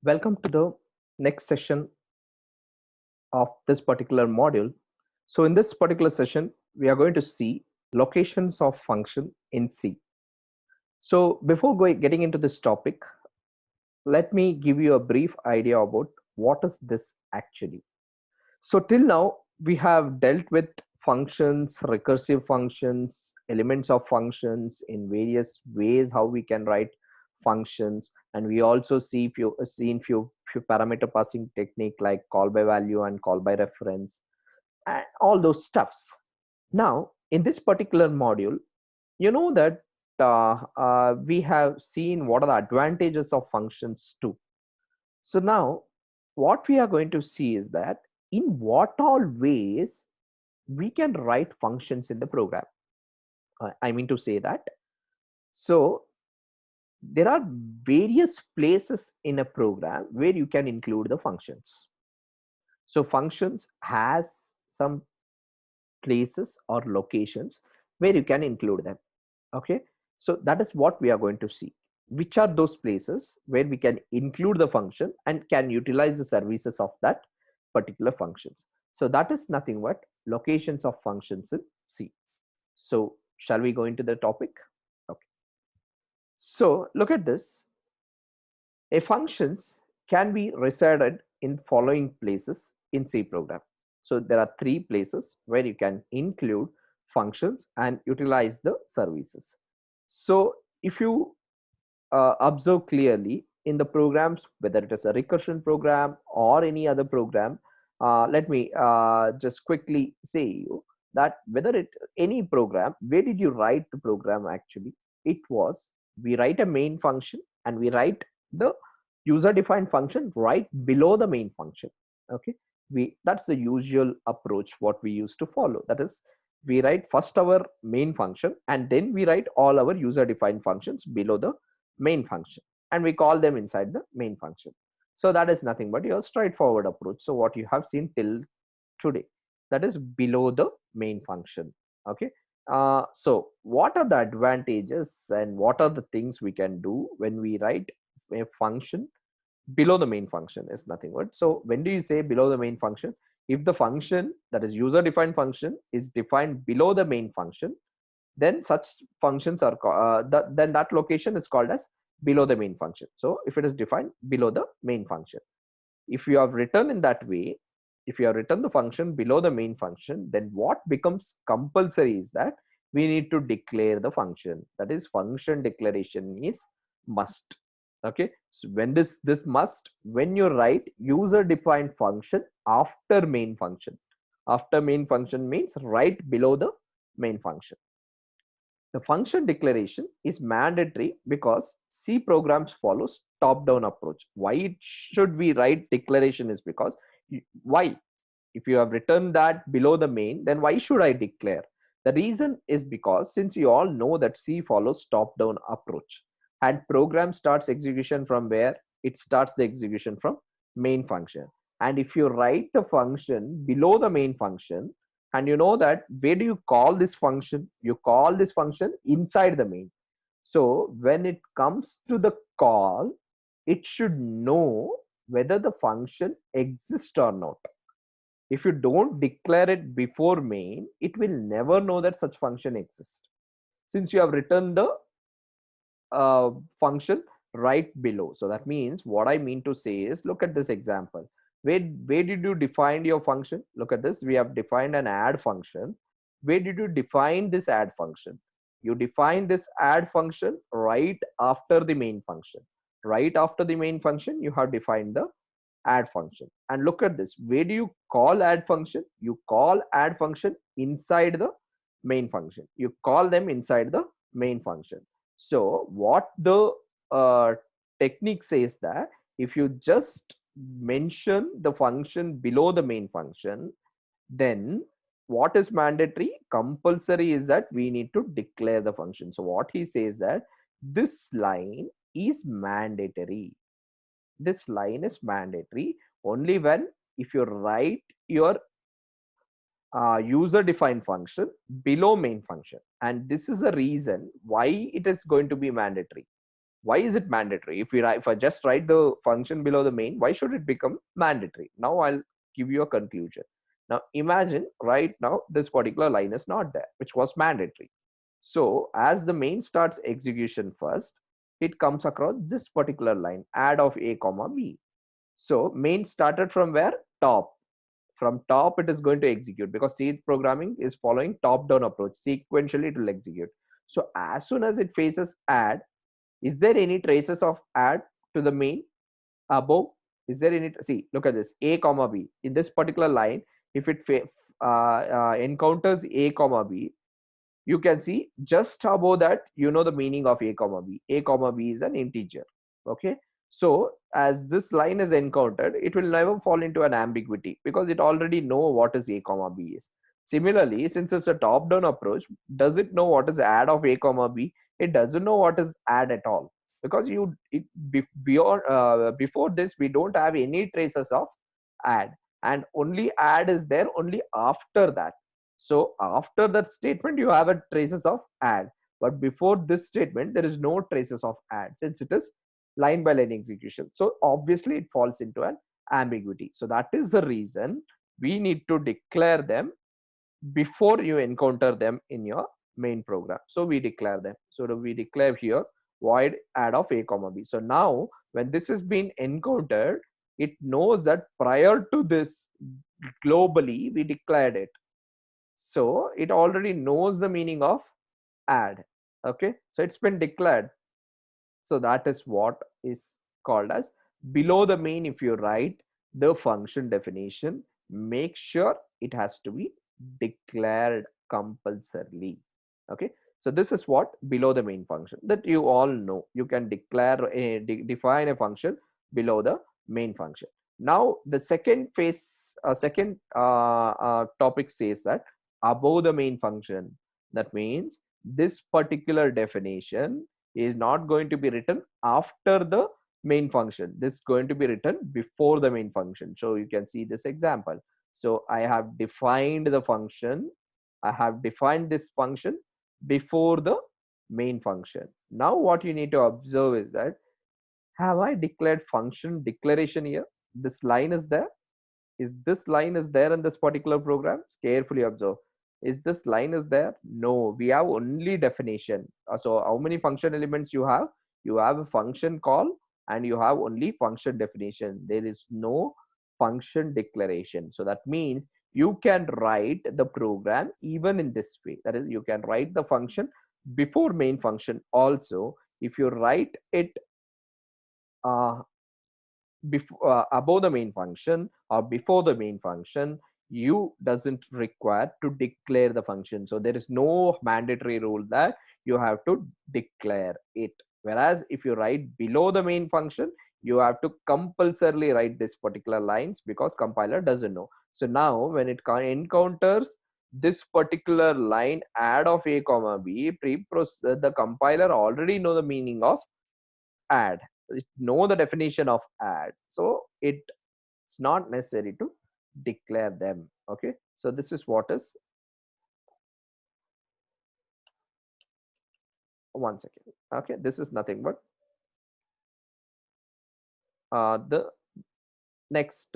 Welcome to the next session of this particular module. So in this particular session, we are going to see locations of function in C. So before getting into this topic, let me give you a brief idea about what is this actually. So till now, we have dealt with functions, recursive functions, elements of functions in various ways, how we can write functions. And we also seen few parameter passing technique like call by value and call by reference and all those stuffs. Now, in this particular module, you know that we have seen what are the advantages of functions too. So now what we are going to see is that in what all ways we can write functions in the program. I mean to say that. So there are various places in a program where you can include the functions. So functions has some places or locations where you can include them. Okay. So that is what we are going to see. Which are those places where we can include the function and can utilize the services of that particular functions. So that is nothing but locations of functions in C. So shall we go into the topic? Okay. So look at this. A functions can be resided in following places in C program. So there are three places where you can include functions and utilize the services. So if you observe clearly in the programs, whether it is a recursion program or any other program, let me just quickly say you that whether it any program, where did you write the program actually? It was, we write a main function and we write the user defined function right below the main function. Okay, that's the usual approach what we used to follow. That is, we write first our main function and then we write all our user defined functions below the main function and we call them inside the main function. So that is nothing but your straightforward approach. So what you have seen till today, that is below the main function. Okay. So what are the advantages and what are the things we can do when we write a function below the main function is nothing but, so when do you say below the main function? If the function, that is user defined function, is defined below the main function, then such functions are then that location is called as below the main function. So if it is defined below the main function, if you have written in that way, if you have written the function below the main function, then what becomes compulsory is that we need to declare the function. That is, function declaration is must. Okay, so when this must, when you write user defined function after main function, after main function means right below the main function. The function declaration is mandatory because C programs follows top-down approach. Why should we write declaration is because why? If you have written that below the main, then why should I declare? The reason is because since you all know that C follows top-down approach and program starts execution from where? It starts the execution from main function. And if you write the function below the main function, and you know that where do you call this function? You call this function inside the main. So when it comes to the call, it should know whether the function exists or not. If you don't declare it before main, it will never know that such function exists, since you have written the function right below. So that means what I mean to say is, look at this example. Where did you define your function? Look at this. We have defined an add function. Where did you define this add function? You define this add function right after the main function. Right after the main function, you have defined the add function. And look at this. Where do you call add function? You call add function inside the main function. You call them inside the main function. So what the technique says that if you just mention the function below the main function, then what is mandatory? Compulsory is that we need to declare the function. So what he says that this line is mandatory. This line is mandatory only when, if you write your user defined function below main function, and this is the reason why it is going to be mandatory. Why is it mandatory? If I just write the function below the main, why should it become mandatory? Now I'll give you a conclusion. Now imagine right now this particular line is not there, which was mandatory. So as the main starts execution first, it comes across this particular line, add of a comma b. So main started from where? Top. From top it is going to execute, because C programming is following top down approach. Sequentially it will execute. So as soon as it faces add, is there any traces of add to the main above? Is there any? See, look at this, a comma b in this particular line. If it encounters a comma b, you can see just above that, you know the meaning of a comma b. A comma b is an integer. Okay, so as this line is encountered, it will never fall into an ambiguity, because it already know what is a comma b is. Similarly, since it's a top down approach, does it know what is add of a comma b? It doesn't know what is add at all, because before this we don't have any traces of add, and only add is there only after that. So after that statement, you have a traces of add, but before this statement, there is no traces of add, since it is line by line execution. So obviously it falls into an ambiguity. So that is the reason we need to declare them before you encounter them in your main program. So we declare them. So we declare here void add of a comma b. So now when this has been encountered, it knows that prior to this, globally we declared it. So it already knows the meaning of add. Okay, so it's been declared. So that is what is called as below the main. If you write the function definition, make sure it has to be declared compulsorily. Okay, so this is what below the main function, that you all know. You can declare define a function below the main function. Now the second phase, second topic says that above the main function. That means this particular definition is not going to be written after the main function. This is going to be written before the main function. So you can see this example. So I have defined the function. I have defined this function before the main function. Now what you need to observe is that, have I declared function declaration here? This line is there. Is this line is there in this particular program? Carefully observe. Is this line is there? No, we have only definition. So how many function elements you have? You have a function call and you have only function definition. There is no function declaration. So that means you can write the program even in this way. That is, you can write the function before main function also. If you write it uh, before above the main function or before the main function, you doesn't require to declare the function. So there is no mandatory rule that you have to declare it. Whereas if you write below the main function, you have to compulsorily write this particular lines, because compiler doesn't know. So now when it encounters this particular line add of a comma b, the compiler already know the meaning of add. It know the definition of add, so it's not necessary to declare them. Okay, so this is what is, one second. Okay, this is nothing but the next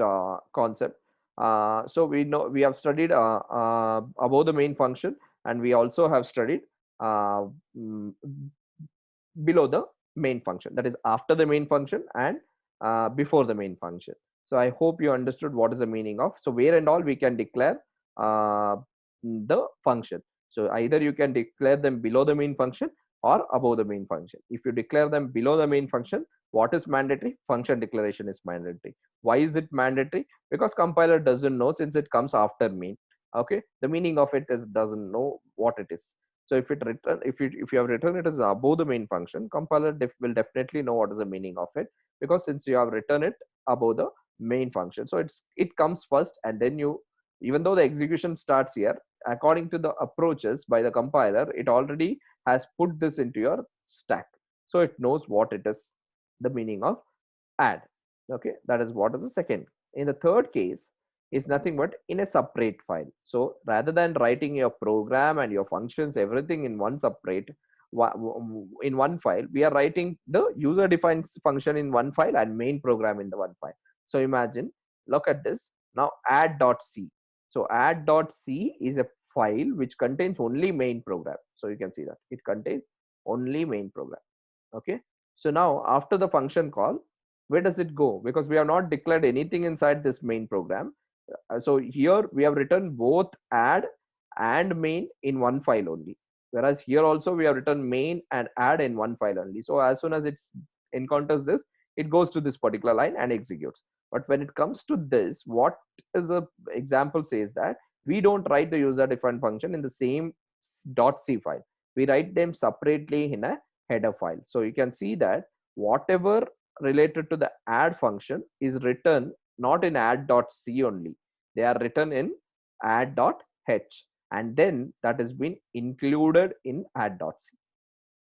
concept. So we know we have studied above the main function, and we also have studied uh, mm, below the main function, that is after the main function and before the main function. So I hope you understood what is the meaning of. So where and all we can declare the function. So either you can declare them below the main function or above the main function. If you declare them below the main function, what is mandatory? Function declaration is mandatory. Why is it mandatory? Because compiler doesn't know, since it comes after main. Okay, the meaning of it is doesn't know what it is. So if you have written it as above the main function, compiler will definitely know what is the meaning of it, because since you have written it above the main function. So it comes first, and then you, even though the execution starts here, according to the approaches by the compiler, it already has put this into your stack. So it knows what it is, the meaning of add. Okay, that is what is the second. In the third case is nothing but in a separate file. So rather than writing your program and your functions everything in one separate, in one file, we are writing the user defined function in one file and main program in the one file. So imagine, look at this now, add.c. So add.c is a file which contains only main program. So you can see that it contains only main program. Okay, so now after the function call, where does it go? Because we have not declared anything inside this main program. So here we have written both add and main in one file only, whereas here also we have written main and add in one file only. So as soon as it encounters this, it goes to this particular line and executes. But when it comes to this, what is the example says that we don't write the user defined function in the same .c file. We write them separately in a header file. So you can see that whatever related to the add function is written not in add.c only. They are written in add.h, and then that has been included in add.c.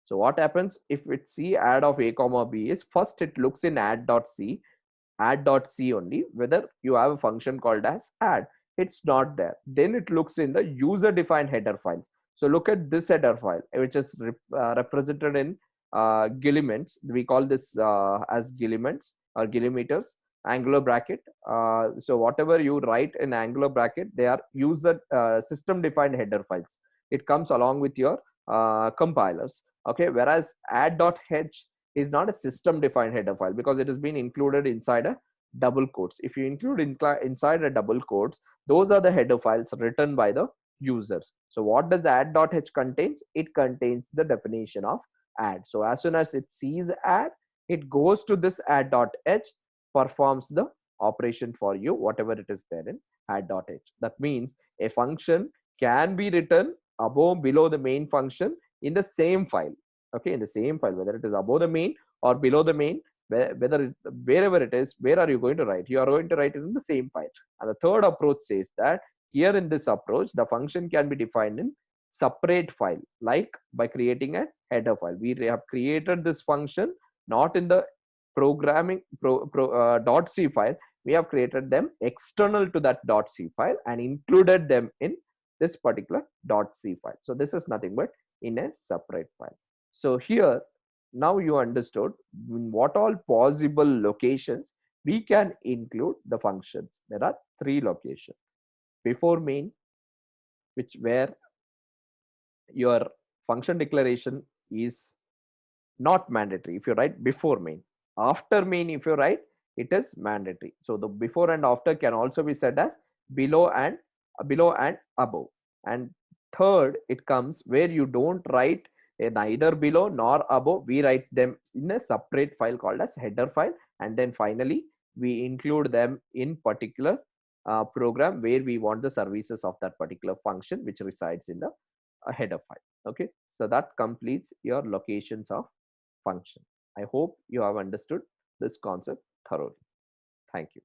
So what happens if it see add of a comma b is, first it looks in add.c only whether you have a function called as add. It's not there. Then it looks in the user defined header files. So look at this header file, which is represented in gilliments. We call this as gilliments or gillimeters, angular bracket. So whatever you write in angular bracket, they are user system defined header files. It comes along with your compilers. Okay, whereas add.h is not a system defined header file because it has been included inside a double quotes. If you include inside a double quotes, those are the header files written by the users. So what does add.h contains? It contains the definition of add. So as soon as it sees add, it goes to this add.h, performs the operation for you, whatever it is there in add.h. That means a function can be written above, below the main function in the same file. Okay, in the same file, whether it is above the main or below the main, wherever it is, where are you going to write? You are going to write it in the same file. And the third approach says that here in this approach, the function can be defined in separate file, like by creating a header file. We have created this function not in the programming .c file. We have created them external to that .c file and included them in this particular .c file. So this is nothing but in a separate file. So here, now you understood in what all possible locations we can include the functions. There are three locations: before main, which where your function declaration is not mandatory if you write before main. After main, if you write, it is mandatory. So the before and after can also be said as below and above. And third, it comes where you don't write neither below nor above. We write them in a separate file called as header file, and then finally we include them in particular program where we want the services of that particular function which resides in the header file. Okay, so that completes your locations of function. I hope you have understood this concept thoroughly. Thank you.